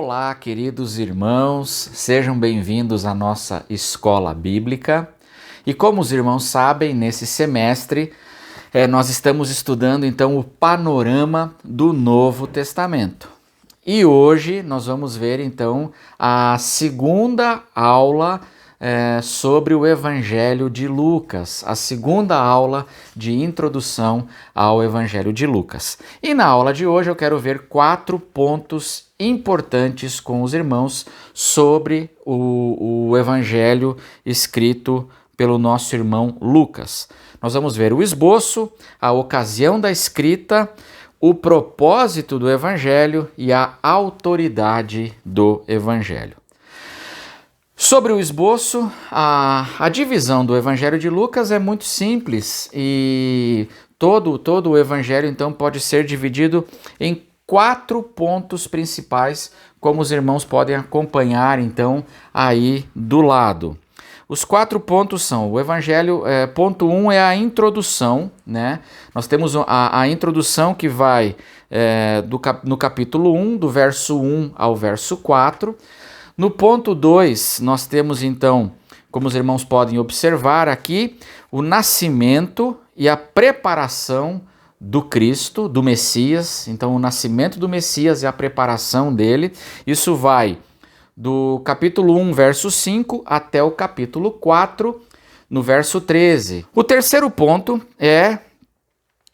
Olá, queridos irmãos, sejam bem-vindos à nossa escola bíblica. E como os irmãos sabem, nesse semestre nós estamos estudando então o panorama do Novo Testamento. E hoje nós vamos ver então a segunda aula sobre o Evangelho de Lucas, a segunda aula de introdução ao Evangelho de Lucas. E na aula de hoje eu quero ver 4 pontos importantes com os irmãos sobre o Evangelho escrito pelo nosso irmão Lucas. Nós vamos ver o esboço, a ocasião da escrita, o propósito do Evangelho e a autoridade do Evangelho. Sobre o esboço, a divisão do Evangelho de Lucas é muito simples e todo o Evangelho então pode ser dividido em 4 pontos principais, como os irmãos podem acompanhar então aí do lado. Os 4 pontos são, o Evangelho, ponto 1 é a introdução, né? Nós temos a introdução que vai no capítulo 1, do verso 1 ao verso 4. No ponto 2, nós temos então, como os irmãos podem observar aqui, o nascimento e a preparação do Cristo, do Messias. Então, o nascimento do Messias e a preparação dele, isso vai do capítulo 1, verso 5, até o capítulo 4, no verso 13. O terceiro ponto é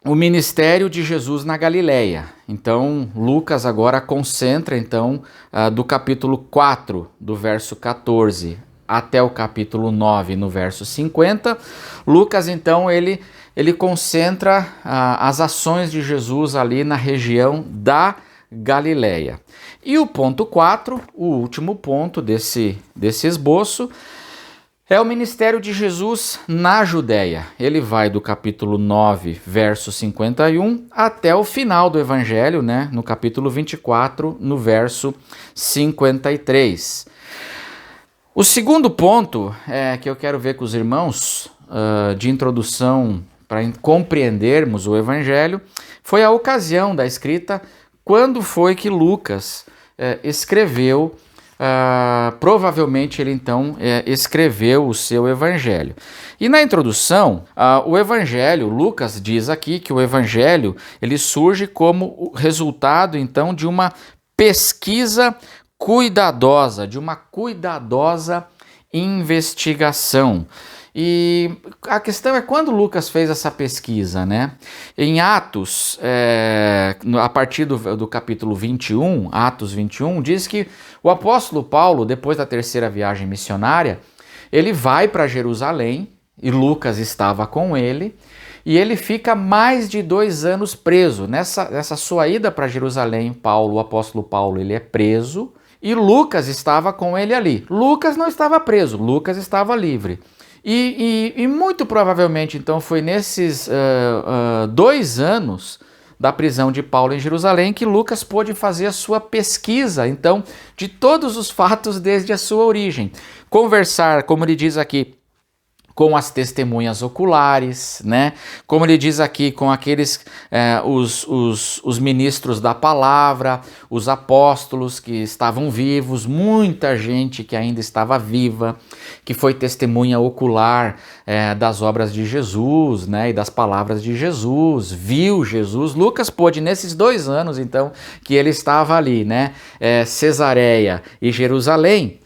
o ministério de Jesus na Galileia. Então, Lucas agora concentra então do capítulo 4, do verso 14, até o capítulo 9, no verso 50. Lucas então ele concentra as ações de Jesus ali na região da Galileia. E o ponto 4, o último ponto desse esboço, é o ministério de Jesus na Judéia. Ele vai do capítulo 9, verso 51, até o final do Evangelho, né? No capítulo 24, no verso 53. O segundo ponto que eu quero ver com os irmãos, de introdução para compreendermos o Evangelho, foi a ocasião da escrita, quando foi que Lucas escreveu. Provavelmente ele então escreveu o seu evangelho. E na introdução, o evangelho, Lucas diz aqui que o evangelho ele surge como o resultado então de uma pesquisa cuidadosa, de uma cuidadosa investigação. E a questão é quando Lucas fez essa pesquisa, né? Em Atos, a partir do capítulo 21, Atos 21, diz que o apóstolo Paulo, depois da terceira viagem missionária, ele vai para Jerusalém, e Lucas estava com ele, e ele fica mais de 2 anos preso. Nessa sua ida para Jerusalém, o apóstolo Paulo, ele é preso, e Lucas estava com ele ali. Lucas não estava preso, Lucas estava livre. E muito provavelmente, então, foi nesses 2 anos da prisão de Paulo em Jerusalém que Lucas pôde fazer a sua pesquisa, então, de todos os fatos desde a sua origem. Conversar, como ele diz aqui, com as testemunhas oculares, né? Como ele diz aqui, com aqueles, os ministros da palavra, os apóstolos que estavam vivos, muita gente que ainda estava viva, que foi testemunha ocular das obras de Jesus, né? E das palavras de Jesus, viu Jesus. Lucas pôde, nesses 2 anos, então, que ele estava ali, né? Cesareia e Jerusalém,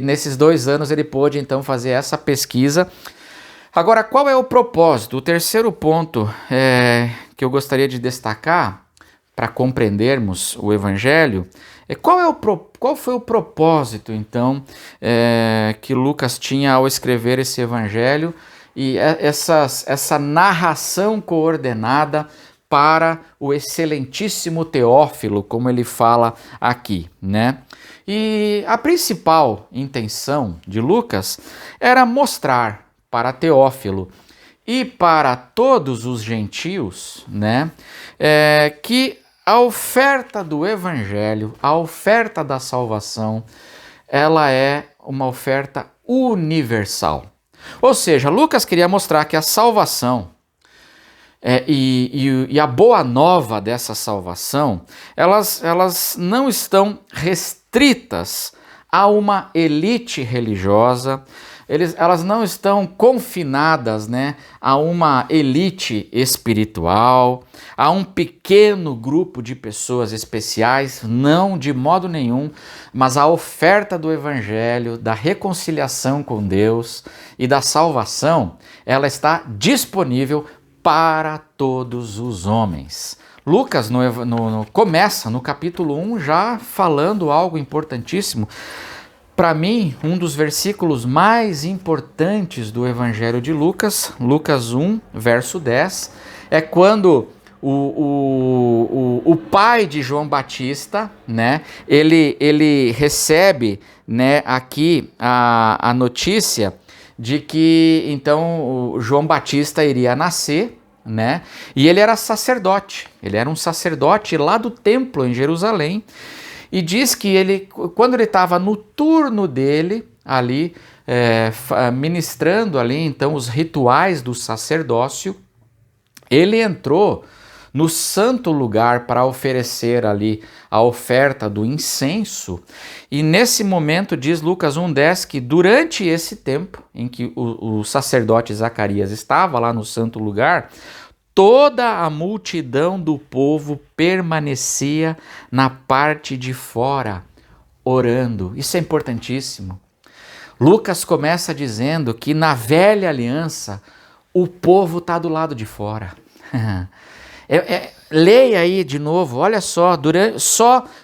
nesses 2 anos ele pôde então fazer essa pesquisa. Agora, qual é o propósito? O terceiro ponto que eu gostaria de destacar para compreendermos o Evangelho é qual foi o propósito então que Lucas tinha ao escrever esse Evangelho e essa narração coordenada para o excelentíssimo Teófilo, como ele fala aqui, né? E a principal intenção de Lucas era mostrar para Teófilo e para todos os gentios, né, que a oferta do Evangelho, a oferta da salvação, ela é uma oferta universal. Ou seja, Lucas queria mostrar que a salvação e a boa nova dessa salvação, elas não estão restritas a uma elite religiosa, elas não estão confinadas, né, a uma elite espiritual, a um pequeno grupo de pessoas especiais, não, de modo nenhum, mas a oferta do Evangelho, da reconciliação com Deus e da salvação, ela está disponível para todos os homens. Lucas começa no capítulo 1 já falando algo importantíssimo. Para mim, um dos versículos mais importantes do Evangelho de Lucas, Lucas 1, verso 10, é quando o pai de João Batista, né, ele recebe, né, aqui a notícia de que então o João Batista iria nascer, né? E ele era sacerdote, ele era um sacerdote lá do templo em Jerusalém. E diz que ele, quando ele estava no turno dele, ali, ministrando ali, então, os rituais do sacerdócio, ele entrou no santo lugar para oferecer ali a oferta do incenso. E nesse momento, diz Lucas 1,10, que durante esse tempo em que o sacerdote Zacarias estava lá no santo lugar, toda a multidão do povo permanecia na parte de fora, orando. Isso é importantíssimo. Lucas começa dizendo que na velha aliança o povo está do lado de fora. Leia aí de novo, olha só,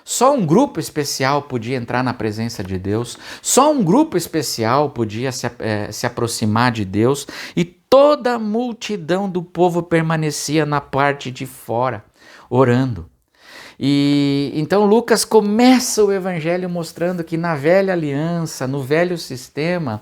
só um grupo especial podia entrar na presença de Deus, só um grupo especial podia se aproximar de Deus, e toda a multidão do povo permanecia na parte de fora, orando. E então Lucas começa o evangelho mostrando que na velha aliança, no velho sistema,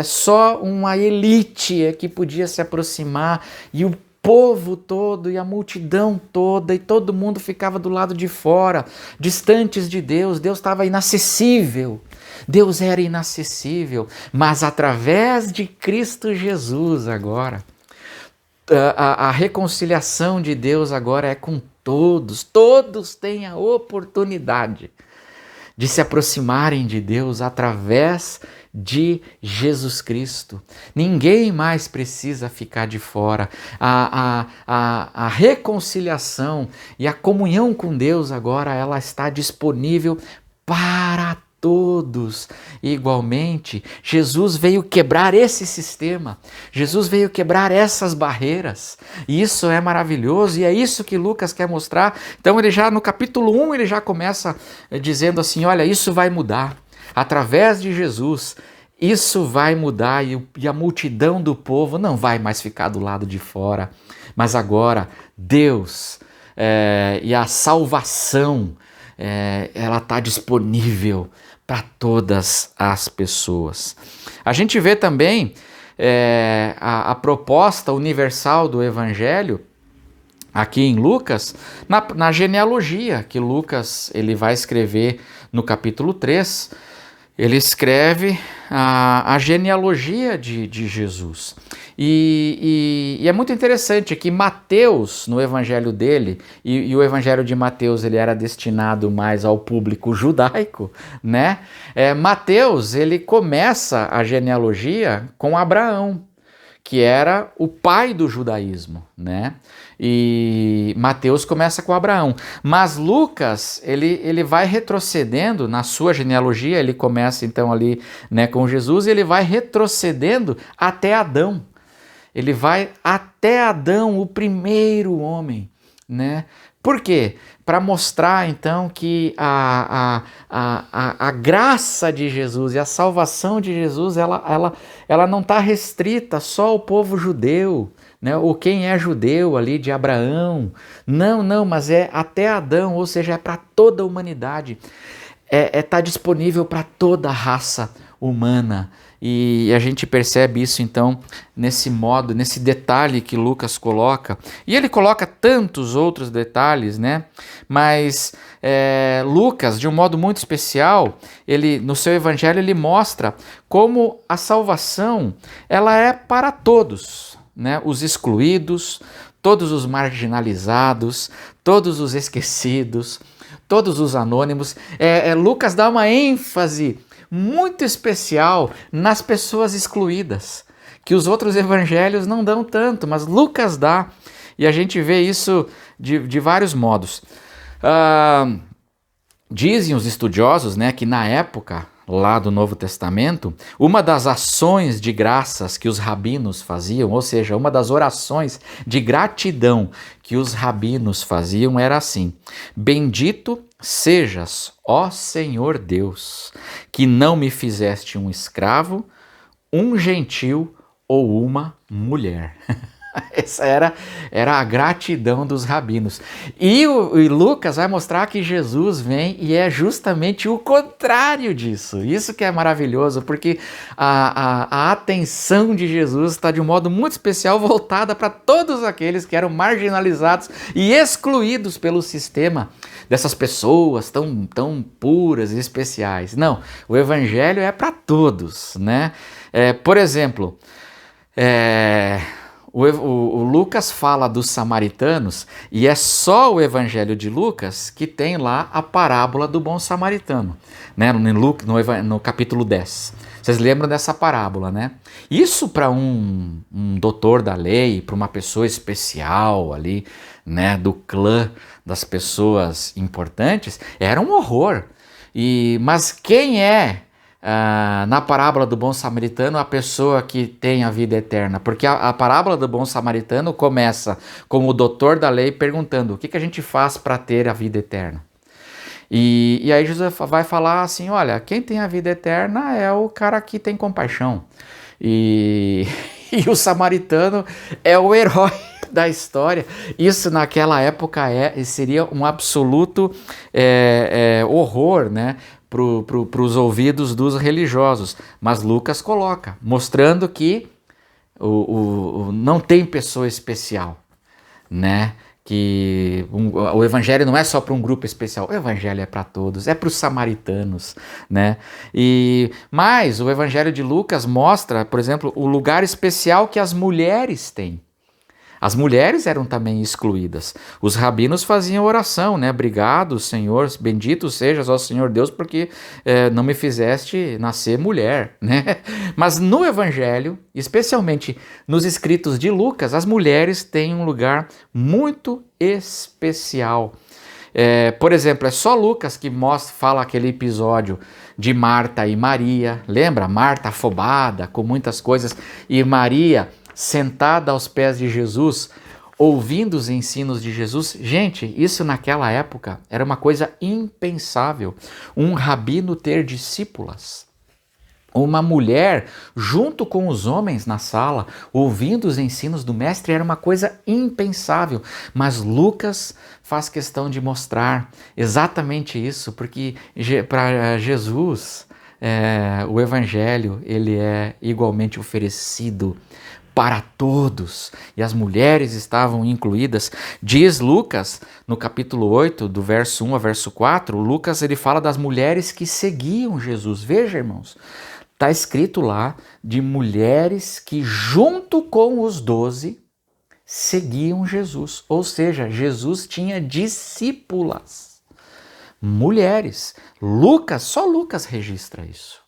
só uma elite é que podia se aproximar, e o povo todo e a multidão toda, e todo mundo ficava do lado de fora, distantes de Deus. Deus estava inacessível. Deus era inacessível, mas através de Cristo Jesus agora, a reconciliação de Deus agora é com todos. Todos têm a oportunidade de se aproximarem de Deus através de Jesus Cristo. Ninguém mais precisa ficar de fora. A reconciliação e a comunhão com Deus agora ela está disponível para todos. Igualmente, Jesus veio quebrar esse sistema. Jesus veio quebrar essas barreiras. E isso é maravilhoso, e é isso que Lucas quer mostrar. Então ele já no capítulo 1 ele já começa dizendo assim, olha, isso vai mudar. Através de Jesus, isso vai mudar, e a multidão do povo não vai mais ficar do lado de fora. Mas agora, Deus e a salvação, ela está disponível para todas as pessoas. A gente vê também a proposta universal do Evangelho aqui em Lucas, na genealogia que Lucas ele vai escrever no capítulo 3, ele escreve a genealogia de Jesus. E é muito interessante que Mateus, no evangelho dele, e o evangelho de Mateus ele era destinado mais ao público judaico, né? Mateus, ele começa a genealogia com Abraão, que era o pai do judaísmo, né? E Mateus começa com Abraão. Mas Lucas, ele vai retrocedendo na sua genealogia, ele começa então ali, né, com Jesus, e ele vai retrocedendo até Adão. Ele vai até Adão, o primeiro homem, né? Por quê? Para mostrar então que a graça de Jesus e a salvação de Jesus, ela não está restrita só ao povo judeu, né? Ou quem é judeu ali de Abraão. Não, mas é até Adão, ou seja, é para toda a humanidade. Está disponível para toda a raça humana. E a gente percebe isso então nesse modo, nesse detalhe que Lucas coloca. E ele coloca tantos outros detalhes, né? Mas Lucas, de um modo muito especial, ele no seu evangelho ele mostra como a salvação ela é para todos, né? Os excluídos, todos os marginalizados, todos os esquecidos, todos os anônimos. Lucas dá uma ênfase muito especial nas pessoas excluídas, que os outros evangelhos não dão tanto, mas Lucas dá, e a gente vê isso de vários modos. Dizem os estudiosos, né, que na época lá do Novo Testamento, uma das ações de graças que os rabinos faziam, ou seja, uma das orações de gratidão que os rabinos faziam era assim: bendito sejas, ó Senhor Deus, que não me fizeste um escravo, um gentil ou uma mulher. Essa era a gratidão dos rabinos. E Lucas vai mostrar que Jesus vem e é justamente o contrário disso. Isso que é maravilhoso, porque a atenção de Jesus está de um modo muito especial voltada para todos aqueles que eram marginalizados e excluídos pelo sistema dessas pessoas tão puras e especiais. Não, o evangelho é para todos, né? Por exemplo, o Lucas fala dos samaritanos e é só o evangelho de Lucas que tem lá a parábola do bom samaritano, né? No capítulo 10. Vocês lembram dessa parábola, né? Isso para um doutor da lei, para uma pessoa especial ali, né, do clã das pessoas importantes, era um horror. Mas quem é na parábola do bom samaritano a pessoa que tem a vida eterna? Porque a parábola do bom samaritano começa com o doutor da lei perguntando: o que a gente faz para ter a vida eterna? E aí Jesus vai falar assim: olha, quem tem a vida eterna é o cara que tem compaixão. E o samaritano é o herói da história. Isso naquela época seria um absoluto horror, né, para os ouvidos dos religiosos. Mas Lucas coloca, mostrando que não tem pessoa especial, né? Que o evangelho não é só para um grupo especial, o evangelho é para todos, é para os samaritanos, né? Mas o evangelho de Lucas mostra, por exemplo, o lugar especial que as mulheres têm. As mulheres eram também excluídas. Os rabinos faziam oração, né? Obrigado, Senhor, bendito sejas, ó Senhor Deus, porque não me fizeste nascer mulher, né? Mas no Evangelho, especialmente nos escritos de Lucas, as mulheres têm um lugar muito especial. Por exemplo, é só Lucas que fala aquele episódio de Marta e Maria. Lembra? Marta afobada, com muitas coisas, e Maria sentada aos pés de Jesus, ouvindo os ensinos de Jesus. Gente, isso naquela época era uma coisa impensável. Um rabino ter discípulas. Uma mulher junto com os homens na sala, ouvindo os ensinos do mestre, era uma coisa impensável. Mas Lucas faz questão de mostrar exatamente isso, porque para Jesus o evangelho ele é igualmente oferecido para todos, e as mulheres estavam incluídas. Diz Lucas, no capítulo 8, do verso 1 a verso 4, Lucas ele fala das mulheres que seguiam Jesus. Veja, irmãos, está escrito lá de mulheres que junto com os 12 seguiam Jesus, ou seja, Jesus tinha discípulas, mulheres. Só Lucas registra isso.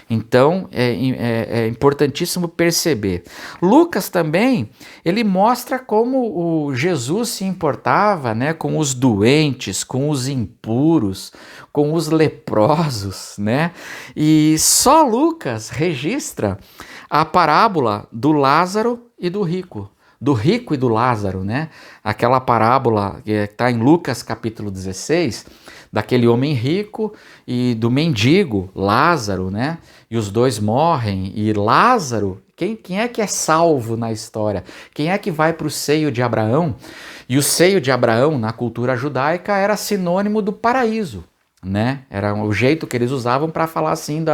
Então, é importantíssimo perceber. Lucas também, ele mostra como o Jesus se importava, né, com os doentes, com os impuros, com os leprosos, né? E só Lucas registra a parábola do Lázaro e do rico e do Lázaro, né? Aquela parábola que está em Lucas capítulo 16, daquele homem rico e do mendigo Lázaro, né? E os dois morrem, e Lázaro, quem é que é salvo na história? Quem é que vai para o seio de Abraão? E o seio de Abraão, na cultura judaica, era sinônimo do paraíso, né? Era o jeito que eles usavam para falar assim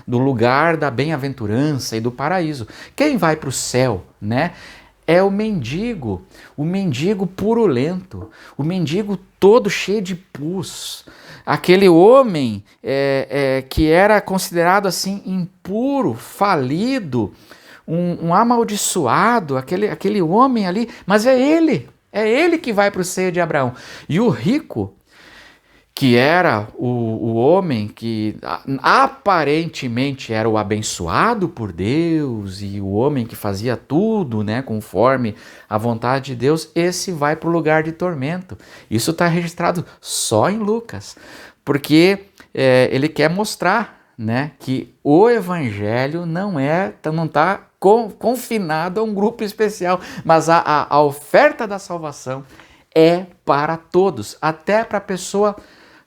do lugar da bem-aventurança e do paraíso. Quem vai para o céu, né? É o mendigo purulento, o mendigo todo cheio de pus, aquele homem que era considerado assim impuro, falido, um amaldiçoado, aquele homem ali, mas é ele É ele que vai para o seio de Abraão. E o rico, que era o homem que aparentemente era o abençoado por Deus e o homem que fazia tudo, né, conforme a vontade de Deus, esse vai para o lugar de tormento. Isso está registrado só em Lucas, porque ele quer mostrar, né, que o evangelho não está confinado a um grupo especial, mas a oferta da salvação é para todos, até para a pessoa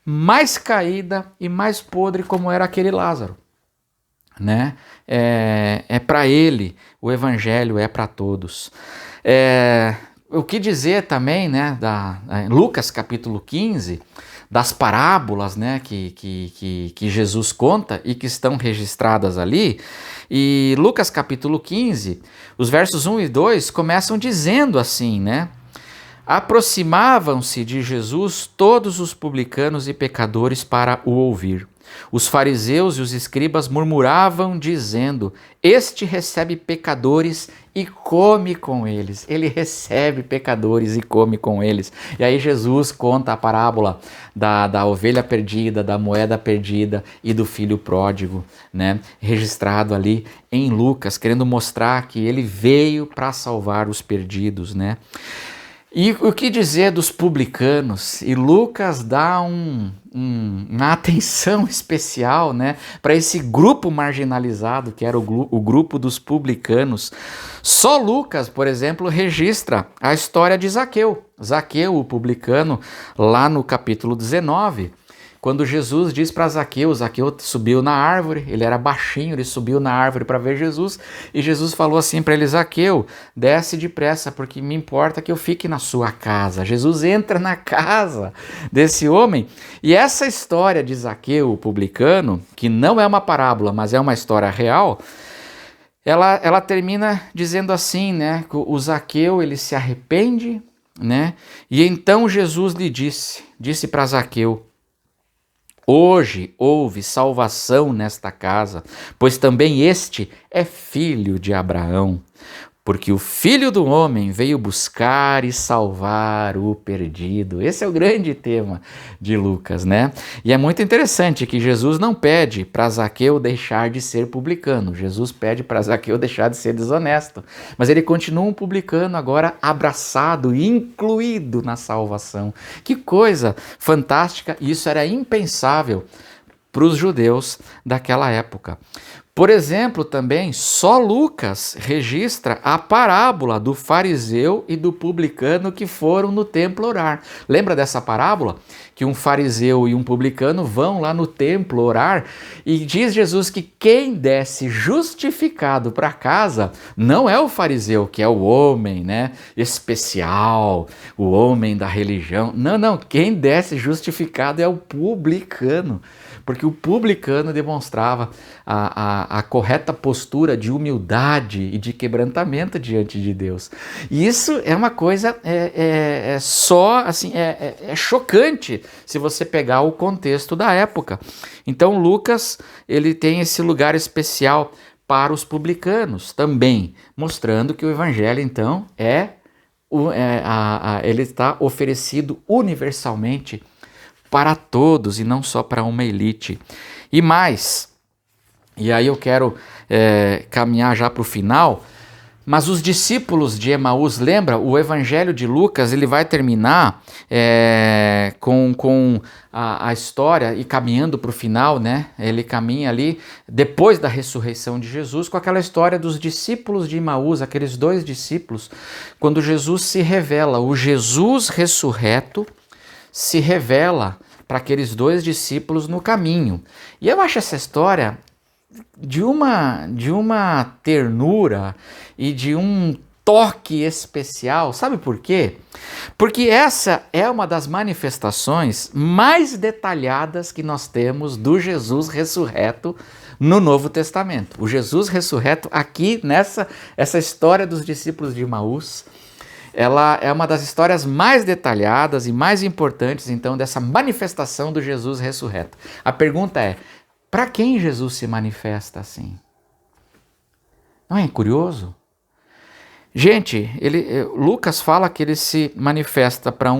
mais caída e mais podre como era aquele Lázaro, né? É para ele, o evangelho é para todos. O que dizer também, né, Lucas capítulo 15, das parábolas, né, que Jesus conta e que estão registradas ali. E Lucas capítulo 15, os versos 1 e 2 começam dizendo assim, né? Aproximavam-se de Jesus todos os publicanos e pecadores para o ouvir. Os fariseus e os escribas murmuravam, dizendo: Este recebe pecadores e come com eles. Ele recebe pecadores e come com eles. E aí Jesus conta a parábola da ovelha perdida, da moeda perdida e do filho pródigo, né? Registrado ali em Lucas, querendo mostrar que ele veio para salvar os perdidos, né? E o que dizer dos publicanos? E Lucas dá uma atenção especial, né, para esse grupo marginalizado, que era o grupo dos publicanos. Só Lucas, por exemplo, registra a história de Zaqueu. Zaqueu, o publicano, lá no capítulo 19, quando Jesus diz para Zaqueu, Zaqueu subiu na árvore, ele era baixinho, ele subiu na árvore para ver Jesus, e Jesus falou assim para ele: Zaqueu, desce depressa, porque me importa que eu fique na sua casa. Jesus entra na casa desse homem, e essa história de Zaqueu, o publicano, que não é uma parábola, mas é uma história real, ela termina dizendo assim, né, que o Zaqueu, ele se arrepende, né, e então Jesus lhe disse para Zaqueu: Hoje houve salvação nesta casa, pois também este é filho de Abraão, porque o Filho do Homem veio buscar e salvar o perdido. Esse é o grande tema de Lucas, né? E é muito interessante que Jesus não pede para Zaqueu deixar de ser publicano. Jesus pede para Zaqueu deixar de ser desonesto. Mas ele continua um publicano agora abraçado, incluído na salvação. Que coisa fantástica! Isso era impensável para os judeus daquela época. Por exemplo, também, só Lucas registra a parábola do fariseu e do publicano que foram no templo orar. Lembra dessa parábola? Que um fariseu e um publicano vão lá no templo orar e diz Jesus que quem desce justificado para casa não é o fariseu, que é o homem, né, especial, o homem da religião. Não, quem desce justificado é o publicano. Porque o publicano demonstrava a correta postura de humildade e de quebrantamento diante de Deus. E isso é uma coisa chocante se você pegar o contexto da época. Então Lucas, ele tem esse lugar especial para os publicanos também, mostrando que o evangelho então ele está oferecido universalmente para todos e não só para uma elite. E mais, e aí eu quero caminhar já para o final, mas os discípulos de Emaús, lembra? O evangelho de Lucas, ele vai terminar com a história e caminhando para o final, né? Ele caminha ali, depois da ressurreição de Jesus, com aquela história dos discípulos de Emaús, aqueles dois discípulos, quando Jesus se revela, o Jesus ressurreto se revela para aqueles dois discípulos no caminho. E eu acho essa história de uma ternura e de um toque especial. Sabe por quê? Porque essa é uma das manifestações mais detalhadas que nós temos do Jesus ressurreto no Novo Testamento. O Jesus ressurreto aqui essa história dos discípulos de Emaús, ela é uma das histórias mais detalhadas e mais importantes, então, dessa manifestação do Jesus ressurreto. A pergunta é, para quem Jesus se manifesta assim? Não é curioso? Gente, Lucas fala que ele se manifesta para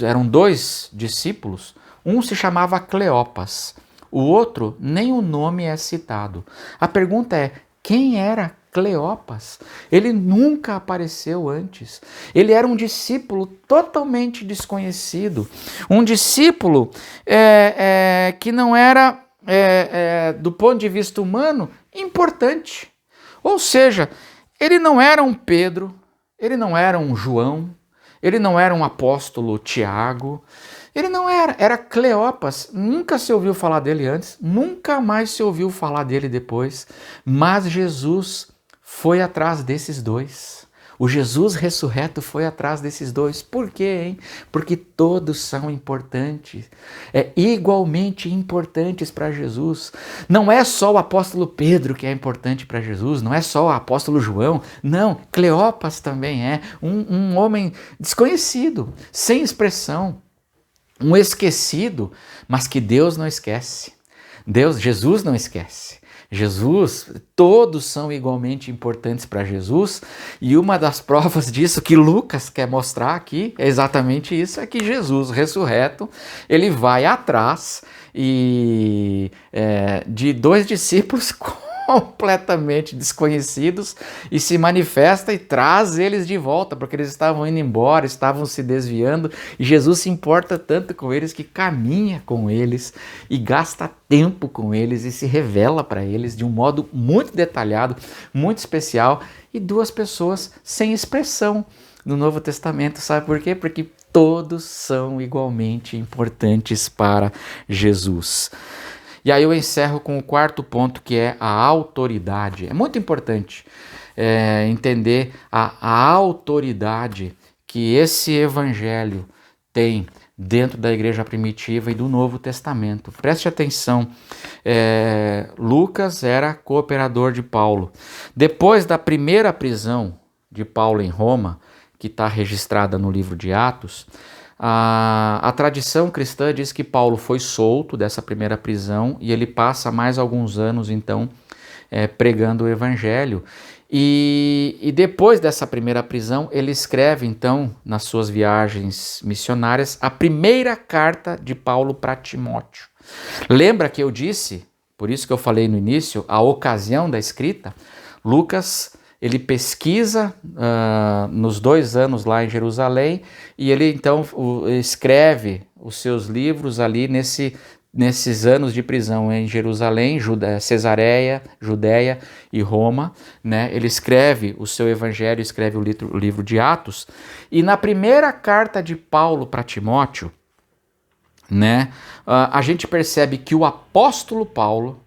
eram dois discípulos, um se chamava Cleopas, o outro nem o nome é citado. A pergunta é, quem era Cleopas? Ele nunca apareceu antes. Ele era um discípulo totalmente desconhecido, um discípulo que não era, do ponto de vista humano, importante. Ou seja, ele não era um Pedro, ele não era um João, ele não era um apóstolo Tiago, ele não era Cleopas, nunca se ouviu falar dele antes, nunca mais se ouviu falar dele depois, mas Jesus foi atrás desses dois. O Jesus ressurreto foi atrás desses dois. Por quê, hein? Porque todos são importantes, igualmente importantes para Jesus. Não é só o apóstolo Pedro que é importante para Jesus, não é só o apóstolo João, não, Cleopas também é um homem desconhecido, sem expressão, um esquecido, mas que Deus não esquece. Jesus não esquece. Todos são igualmente importantes para Jesus, e uma das provas disso que Lucas quer mostrar aqui é exatamente isso, é que Jesus ressurreto, ele vai atrás de dois discípulos completamente desconhecidos e se manifesta e traz eles de volta, porque eles estavam indo embora, estavam se desviando, e Jesus se importa tanto com eles que caminha com eles e gasta tempo com eles e se revela para eles de um modo muito detalhado, muito especial, e duas pessoas sem expressão no Novo Testamento, sabe por quê? Porque todos são igualmente importantes para Jesus. E aí eu encerro com o quarto ponto, que é a autoridade. É muito importante entender a autoridade que esse evangelho tem dentro da igreja primitiva e do Novo Testamento. Preste atenção, Lucas era cooperador de Paulo. Depois da primeira prisão de Paulo em Roma, que está registrada no livro de Atos, a tradição cristã diz que Paulo foi solto dessa primeira prisão e ele passa mais alguns anos, então, pregando o evangelho. E depois dessa primeira prisão, ele escreve, então, nas suas viagens missionárias, a primeira carta de Paulo para Timóteo. Lembra que eu disse, por isso que eu falei no início, a ocasião da escrita? Lucas, ele pesquisa nos 2 anos lá em Jerusalém e ele então escreve os seus livros ali nesses anos de prisão em Jerusalém, Cesareia, Judéia e Roma, né? Ele escreve o seu evangelho, escreve o livro de Atos, e na primeira carta de Paulo para Timóteo, né, a gente percebe que o apóstolo Paulo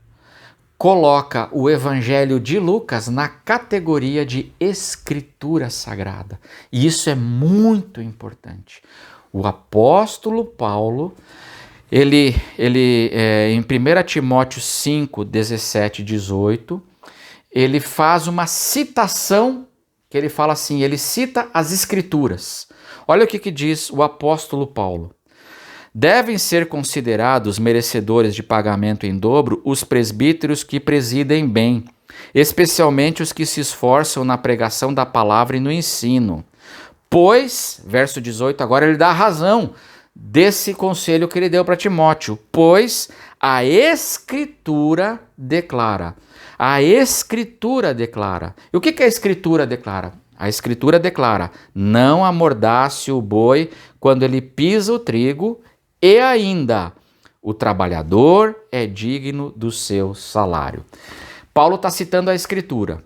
coloca o evangelho de Lucas na categoria de escritura sagrada. E isso é muito importante. O apóstolo Paulo, ele em 1 Timóteo 5, 17 e 18, ele faz uma citação, que ele fala assim, ele cita as escrituras. Olha o que diz o apóstolo Paulo. Devem ser considerados merecedores de pagamento em dobro os presbíteros que presidem bem, especialmente os que se esforçam na pregação da palavra e no ensino. Pois, verso 18, agora ele dá a razão desse conselho que ele deu para Timóteo, pois a Escritura declara. A Escritura declara. E o que a Escritura declara? A Escritura declara, não amordace o boi quando ele pisa o trigo, e ainda, o trabalhador é digno do seu salário. Paulo está citando a Escritura.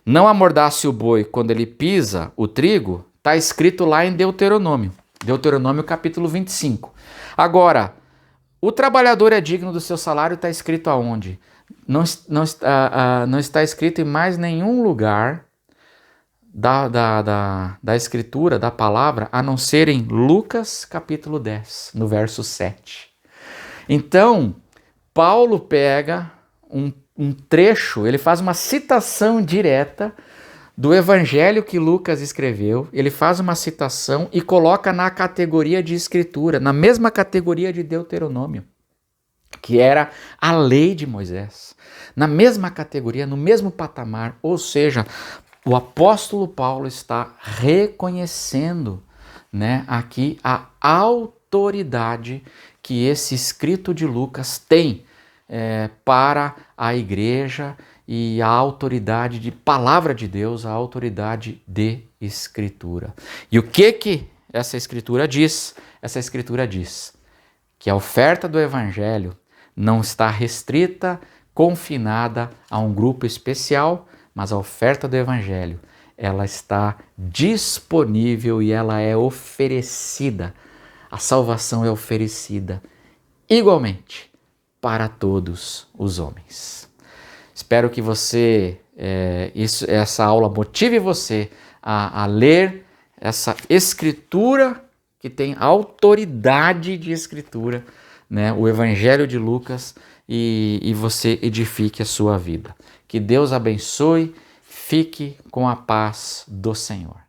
Não amordace o boi quando ele pisa o trigo, está escrito lá em Deuteronômio. Deuteronômio capítulo 25. Agora, o trabalhador é digno do seu salário, está escrito aonde? Não está escrito em mais nenhum lugar da escritura, da palavra, a não ser em Lucas capítulo 10, no verso 7. Então, Paulo pega um trecho, ele faz uma citação direta do evangelho que Lucas escreveu, ele faz uma citação e coloca na categoria de escritura, na mesma categoria de Deuteronômio, que era a lei de Moisés, na mesma categoria, no mesmo patamar, ou seja, o apóstolo Paulo está reconhecendo, né, aqui a autoridade que esse escrito de Lucas tem para a igreja e a autoridade de palavra de Deus, a autoridade de escritura. E o que essa escritura diz? Essa escritura diz que a oferta do evangelho não está restrita, confinada a um grupo especial, mas a oferta do evangelho, ela está disponível e ela é oferecida. A salvação é oferecida igualmente para todos os homens. Espero que essa aula motive você a ler essa escritura que tem autoridade de escritura, né? O Evangelho de Lucas, e você edifique a sua vida. Que Deus abençoe, fique com a paz do Senhor.